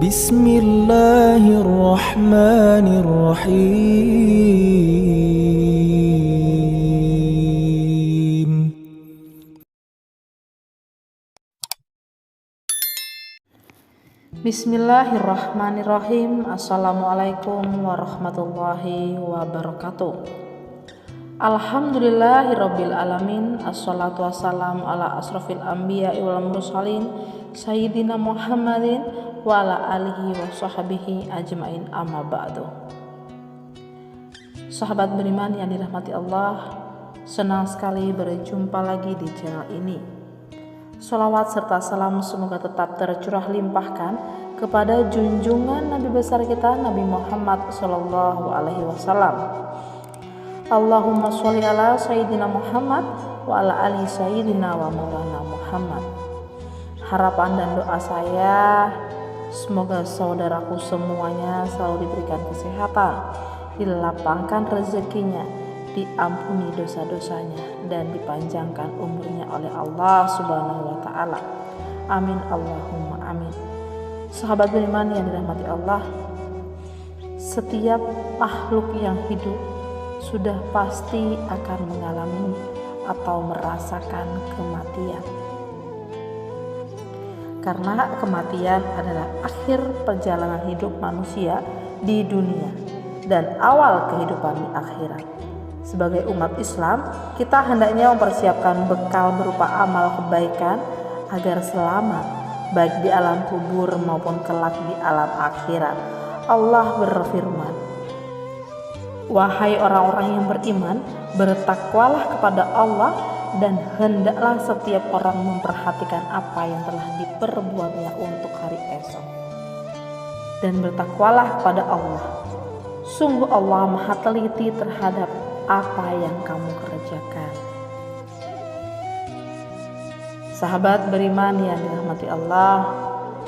Bismillahirrahmanirrahim. Bismillahirrahmanirrahim. Assalamualaikum warahmatullahi wabarakatuh. Alhamdulillahirabbil alamin. Assalatu wassalamu ala asrofil anbiya'i wal mursalin sayyidina Muhammadin wa ala alihi wa sahbihi ajmain, amma ba'du. Sahabat beriman yang dirahmati Allah, senang sekali berjumpa lagi di channel ini. Sholawat serta salam semoga tetap tercurah limpahkan kepada junjungan Nabi besar kita Nabi Muhammad Sallallahu Alaihi Wasallam. Allahumma sholli ala Sayyidina Muhammad wa ala ali Sayyidina wa maulana Muhammad. Harapan dan doa saya, semoga saudaraku semuanya selalu diberikan kesehatan, dilapangkan rezekinya, diampuni dosa-dosanya, dan dipanjangkan umurnya oleh Allah Subhanahu wa Ta'ala. Amin Allahumma amin. Sahabat beriman yang dirahmati Allah, setiap makhluk yang hidup sudah pasti akan mengalami atau merasakan kematian. Karena kematian adalah akhir perjalanan hidup manusia di dunia dan awal kehidupan di akhirat. Sebagai umat Islam, kita hendaknya mempersiapkan bekal berupa amal kebaikan agar selamat baik di alam kubur maupun kelak di alam akhirat. Allah berfirman, "Wahai orang-orang yang beriman, bertakwalah kepada Allah dan hendaklah setiap orang memperhatikan apa yang telah diperbuatnya untuk hari esok. Dan bertakwalah kepada Allah. Sungguh Allah Maha teliti terhadap apa yang kamu kerjakan." Sahabat beriman yang dirahmati Allah,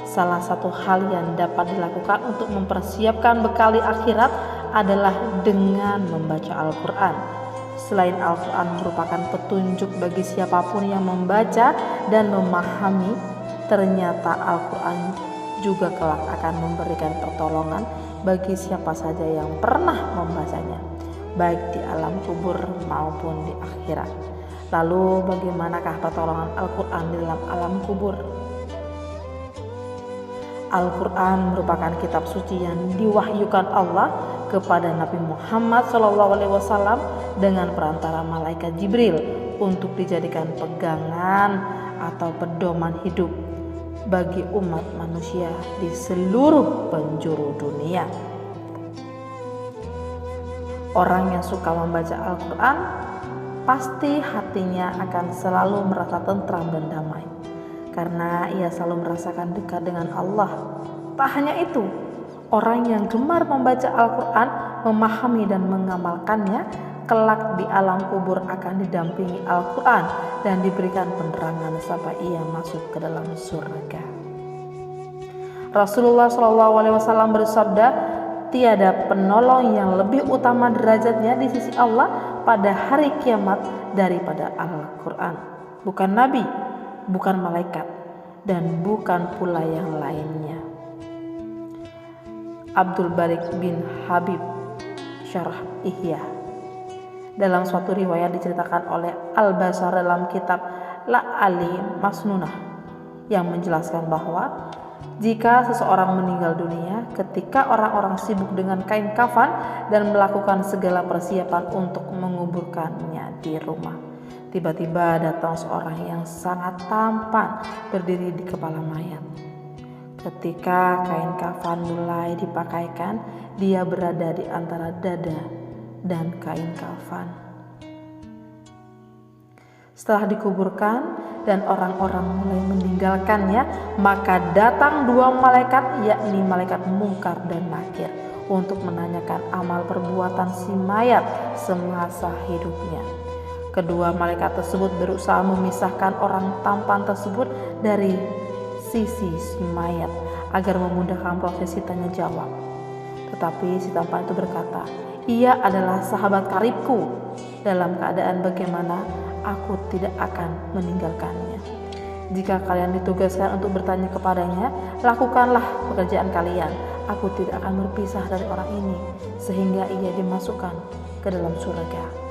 salah satu hal yang dapat dilakukan untuk mempersiapkan bekal di akhirat adalah dengan membaca Al-Quran. Selain Al-Quran merupakan petunjuk bagi siapapun yang membaca dan memahami, ternyata Al-Quran juga kelak akan memberikan pertolongan bagi siapa saja yang pernah membacanya, baik di alam kubur maupun di akhirat. Lalu bagaimanakah pertolongan Al-Quran di dalam alam kubur? Al-Quran merupakan kitab suci yang diwahyukan Allah kepada Nabi Muhammad SAW dengan perantara malaikat Jibril untuk dijadikan pegangan atau pedoman hidup bagi umat manusia di seluruh penjuru dunia. Orang yang suka membaca Al-Quran pasti hatinya akan selalu merasa tentram dan damai, karena ia selalu merasakan dekat dengan Allah. Tak hanya itu, orang yang gemar membaca Al-Quran, memahami dan mengamalkannya, kelak di alam kubur akan didampingi Al-Quran dan diberikan penerangan sampai ia masuk ke dalam surga. Rasulullah SAW bersabda, "Tiada penolong yang lebih utama derajatnya di sisi Allah pada hari kiamat daripada Al-Quran. Bukan nabi, bukan malaikat, dan bukan pula yang lainnya." Abdul Barik bin Habib Syarah Ihya. Dalam suatu riwayat diceritakan oleh Al-Basar dalam kitab La'ali Masnunah yang menjelaskan bahwa jika seseorang meninggal dunia ketika orang-orang sibuk dengan kain kafan dan melakukan segala persiapan untuk menguburkannya di rumah, tiba-tiba datang seorang yang sangat tampan berdiri di kepala mayat. Ketika kain kafan mulai dipakaikan, dia berada di antara dada dan kain kafan. Setelah dikuburkan dan orang-orang mulai meninggalkannya, maka datang dua malaikat, yakni malaikat Mungkar dan Nakir, untuk menanyakan amal perbuatan si mayat semasa hidupnya. Kedua malaikat tersebut berusaha memisahkan orang tampan tersebut dari sisi si mayat agar memudahkan prosesi tanya jawab. Tetapi si tampan itu berkata, "Ia adalah sahabat karibku. Dalam keadaan bagaimana, aku tidak akan meninggalkannya." Jika kalian ditugaskan untuk bertanya kepadanya, lakukanlah pekerjaan kalian. Aku tidak akan berpisah dari orang ini sehingga ia dimasukkan ke dalam surga."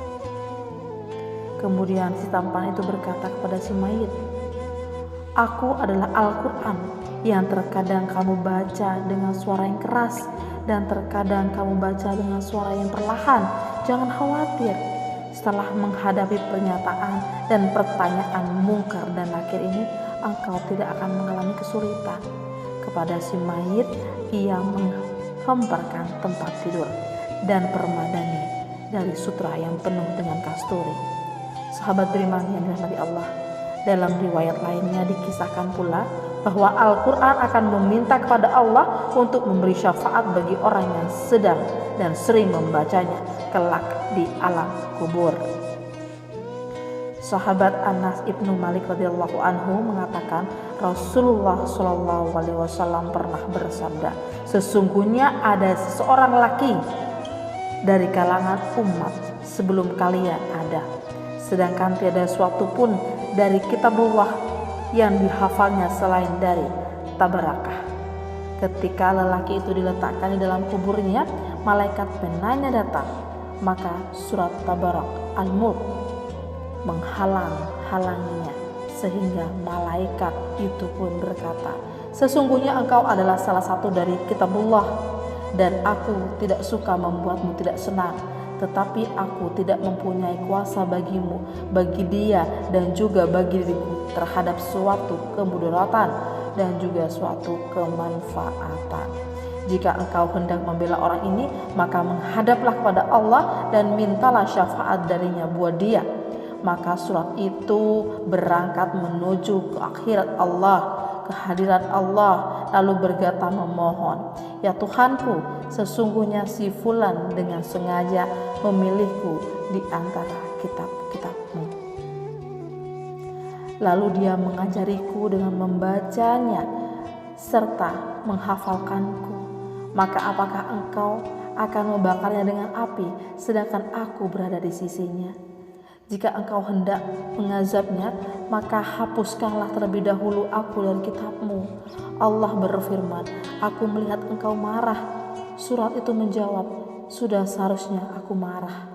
Kemudian si tampan itu berkata kepada si mayit, "Aku adalah Al-Quran yang terkadang kamu baca dengan suara yang keras dan terkadang kamu baca dengan suara yang perlahan. Jangan khawatir. Setelah menghadapi pernyataan dan pertanyaan mungkar dan nakir ini, engkau tidak akan mengalami kesulitan." Kepada si mayit, ia menghemparkan tempat tidur dan permadani dari sutra yang penuh dengan kasturi. Sahabat beriman yang dirahmati Allah, dalam riwayat lainnya dikisahkan pula bahwa Al-Quran akan meminta kepada Allah untuk memberi syafaat bagi orang yang sedang dan sering membacanya kelak di alam kubur. Sahabat Anas ibnu Malik radhiyallahu anhu mengatakan, Rasulullah Shallallahu alaihi wasallam pernah bersabda, "Sesungguhnya ada seseorang laki dari kalangan umat sebelum kalian ada, sedangkan tiada suatu pun dari kitabullah yang dihafalnya selain dari Tabarakah." Ketika lelaki itu diletakkan di dalam kuburnya, malaikat penanya datang, maka surat Tabarak Al-Mulk menghalang-halanginya, sehingga malaikat itu pun berkata, "Sesungguhnya engkau adalah salah satu dari kitabullah, dan aku tidak suka membuatmu tidak senang, tetapi aku tidak mempunyai kuasa bagimu, bagi dia dan juga bagi diriku terhadap suatu kemudaratan dan juga suatu kemanfaatan. Jika engkau hendak membela orang ini, maka menghadaplah kepada Allah dan mintalah syafaat darinya buat dia." Maka surat itu berangkat menuju ke akhirat Allah, ke hadirat Allah, lalu berkata memohon, "Ya Tuhanku, sesungguhnya si fulan dengan sengaja memilihku di antara kitab-kitab-Mu. Lalu dia mengajariku dengan membacanya serta menghafalkanku. Maka apakah engkau akan membakarnya dengan api sedangkan aku berada di sisinya? Jika engkau hendak mengazabnya, maka hapuskanlah terlebih dahulu aku dari kitab-Mu." Allah berfirman, "Aku melihat engkau marah." Surat itu menjawab, "Sudah seharusnya aku marah."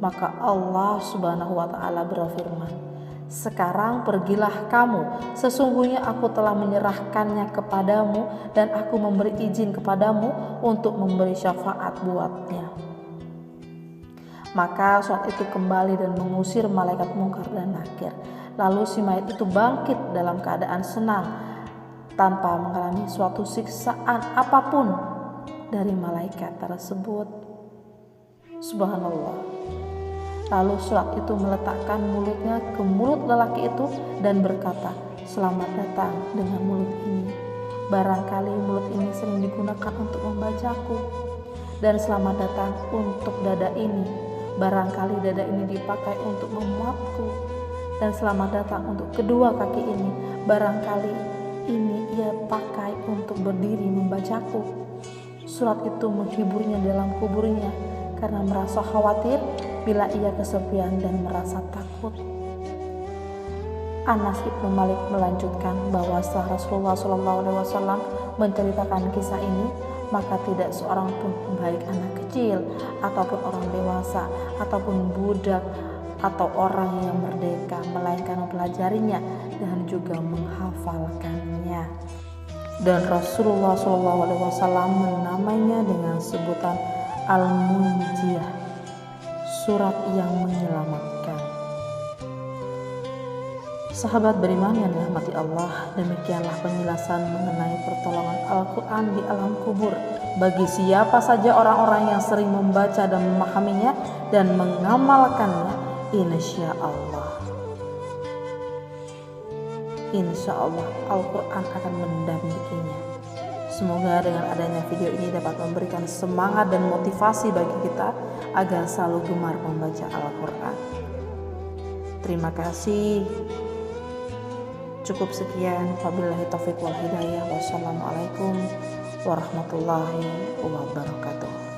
Maka Allah Subhanahu wa ta'ala berfirman, "Sekarang pergilah kamu, sesungguhnya aku telah menyerahkannya kepadamu dan aku memberi izin kepadamu untuk memberi syafaat buatnya." Maka surat itu kembali dan mengusir malaikat mungkar dan nakir. Lalu si mayit itu bangkit dalam keadaan senang tanpa mengalami suatu siksaan apapun dari malaikat tersebut. Subhanallah. Lalu surat itu meletakkan mulutnya ke mulut lelaki itu dan berkata, "Selamat datang dengan mulut ini. Barangkali mulut ini sering digunakan untuk membacaku. Dan selamat datang untuk dada ini. Barangkali dada ini dipakai untuk memuatku. Dan selamat datang untuk kedua kaki ini. Barangkali ini ia pakai untuk berdiri membacaku." Surat itu menghiburnya dalam kuburnya karena merasa khawatir bila ia kesepian dan merasa takut. Anas ibnu Malik melanjutkan bahwa setelah Rasulullah SAW menceritakan kisah ini, maka tidak seorang pun, baik anak kecil ataupun orang dewasa ataupun budak atau orang yang merdeka, melainkan mempelajarinya dan juga menghafalkannya. Dan Rasulullah SAW menamainya dengan sebutan Al-Munjiyah, surat yang menyelamatkan. Sahabat beriman yang dirahmati Allah, demikianlah penjelasan mengenai pertolongan Al-Quran di alam kubur bagi siapa saja orang-orang yang sering membaca dan memahaminya dan mengamalkannya, insya Allah Al-Quran akan mendampinginya. Semoga dengan adanya video ini dapat memberikan semangat dan motivasi bagi kita agar selalu gemar membaca Al-Quran. Terima kasih. Cukup sekian. Wabillahi taufiq wal hidayah. Wassalamualaikum warahmatullahi wabarakatuh.